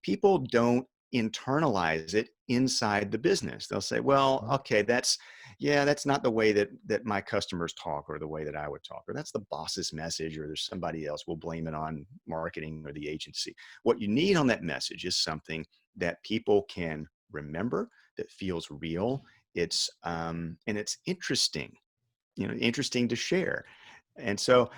people don't internalize it inside the business. They'll say, well, Mhm. okay, yeah, that's not the way that my customers talk or the way that I would talk, or that's the boss's message, or there's somebody else. We'll blame it on marketing or the agency. What you need on that message is something that people can remember, that feels real. And it's interesting, interesting to share. And so,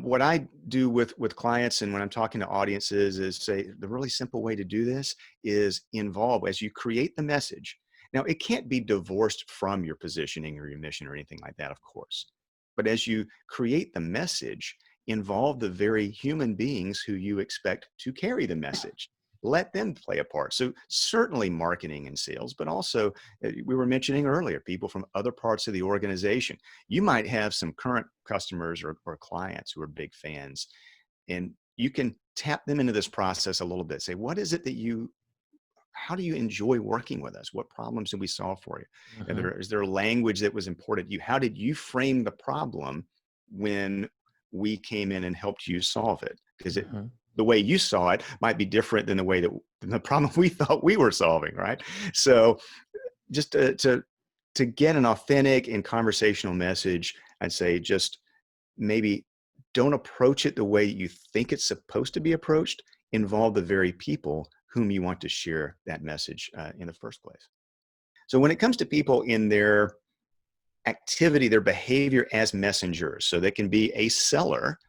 what I do with clients and when I'm talking to audiences is say the really simple way to do this is involve as you create the message. Now, it can't be divorced from your positioning or your mission or anything like that, of course. But as you create the message, involve the very human beings who you expect to carry the message. Let them play a part. So certainly marketing and sales, but also we were mentioning earlier, people from other parts of the organization. You might have some current customers or clients who are big fans, and you can tap them into this process a little bit. Say, what is it that how do you enjoy working with us? What problems did we solve for you? Mhm. Is there a language that was important to you? How did you frame the problem when we came in and helped you solve it? Because Mhm. the way you saw it might be different than than the problem we thought we were solving, right? So just to get an authentic and conversational message, I'd say just maybe don't approach it the way you think it's supposed to be approached. Involve the very people whom you want to share that message in the first place. So when it comes to people in their activity, their behavior as messengers, so they can be a seller,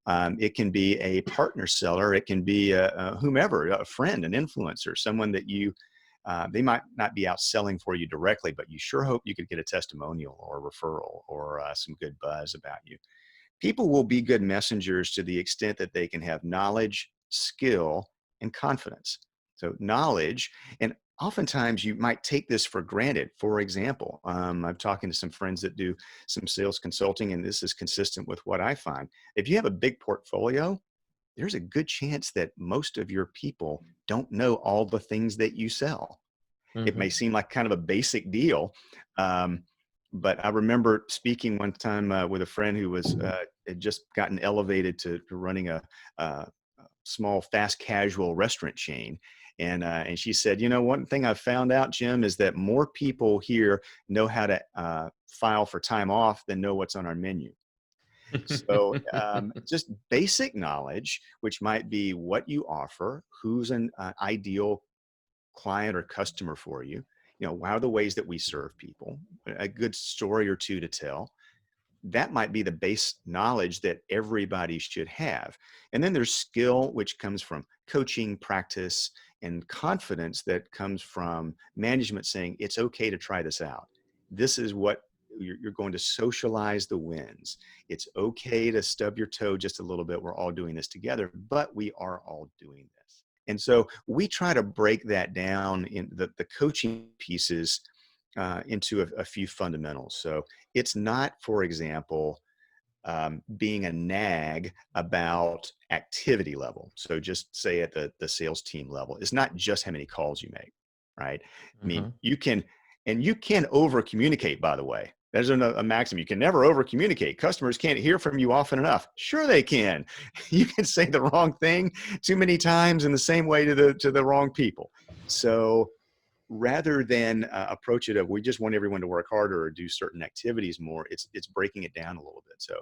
it can be a partner seller, it can be whomever, a friend, an influencer, someone that they might not be out selling for you directly, but you sure hope you could get a testimonial or a referral or some good buzz about you. People will be good messengers to the extent that they can have knowledge, skill, and confidence. So, knowledge, and oftentimes you might take this for granted. For example, I'm talking to some friends that do some sales consulting, and this is consistent with what I find. If you have a big portfolio, there's a good chance that most of your people don't know all the things that you sell. It may Mhm. seem like kind of a basic deal. Um, but I remember speaking one time with a friend who had just gotten elevated to running a small fast casual restaurant chain. And she said, one thing I've found out, Jim, is that more people here know how to file for time off than know what's on our menu. So just basic knowledge, which might be what you offer, who's an ideal client or customer for you. What are the ways that we serve people? A good story or two to tell. That might be the base knowledge that everybody should have. And then there's skill, which comes from coaching, practice, and confidence that comes from management saying, it's okay to try this out. This is what you're going to socialize the wins. It's okay to stub your toe just a little bit. We're all doing this together, but we are all doing this. And so we try to break that down in the coaching pieces into a few fundamentals. So it's not, for example, being a nag about activity level. So just say at the sales team level, it's not just how many calls you make, right? I mean, Mhm. you can over communicate, by the way. There's a maxim. You can never over communicate. Customers can't hear from you often enough. Sure, they can. You can say the wrong thing too many times in the same way to the wrong people. So rather than approach it of we just want everyone to work harder or do certain activities more, it's breaking it down a little bit. So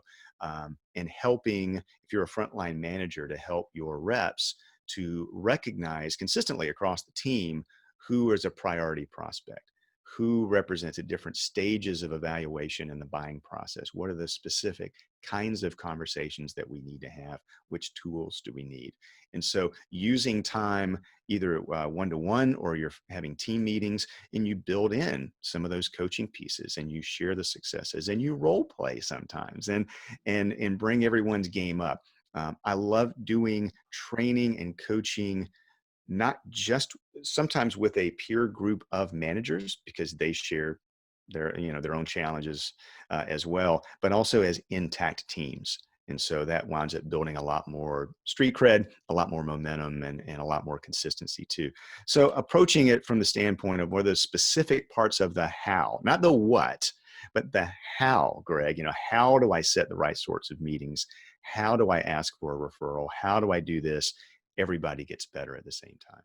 and helping, if you're a frontline manager, to help your reps to recognize consistently across the team who is a priority prospect, who represents at different stages of evaluation in the buying process. What are the specific kinds of conversations that we need to have? Which tools do we need? And so using time either one-to-one or you're having team meetings, and you build in some of those coaching pieces and you share the successes and you role play sometimes and bring everyone's game up. I love doing training and coaching, not just sometimes with a peer group of managers because they share their own challenges as well, but also as intact teams. And so that winds up building a lot more street cred, a lot more momentum, and a lot more consistency too. So approaching it from the standpoint of what are the specific parts of the how, not the what, but the how, Greg. How do I set the right sorts of meetings? How do I ask for a referral? How do I do this? Everybody gets better at the same time.